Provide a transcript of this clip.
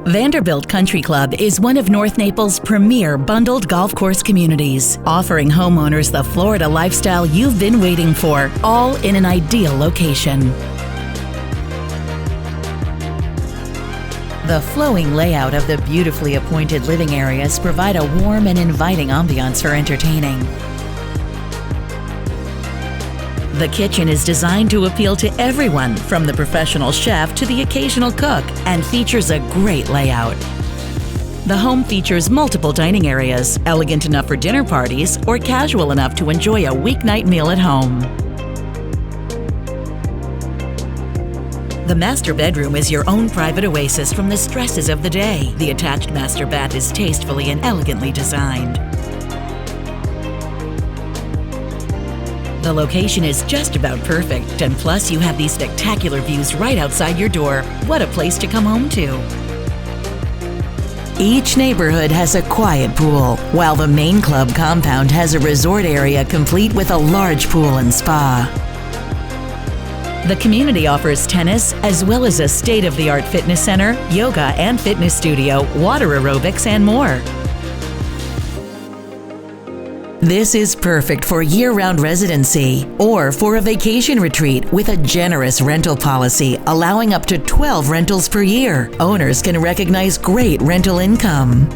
Vanderbilt Country Club is one of North Naples' premier bundled golf course communities, offering homeowners the Florida lifestyle you've been waiting for, all in an ideal location. The flowing layout of the beautifully appointed living areas provide a warm and inviting ambiance for entertaining. The kitchen is designed to appeal to everyone, from the professional chef to the occasional cook, and features a great layout. The home features multiple dining areas, elegant enough for dinner parties or casual enough to enjoy a weeknight meal at home. The master bedroom is your own private oasis from the stresses of the day. The attached master bath is tastefully and elegantly designed. The location is just about perfect, and plus you have these spectacular views right outside your door. What a place to come home to! Each neighborhood has a quiet pool, while the main club compound has a resort area complete with a large pool and spa. The community offers tennis, as well as a state-of-the-art fitness center, yoga and fitness studio, water aerobics, and more. This is perfect for year-round residency or for a vacation retreat with a generous rental policy allowing up to 12 rentals per year. Owners can recognize great rental income.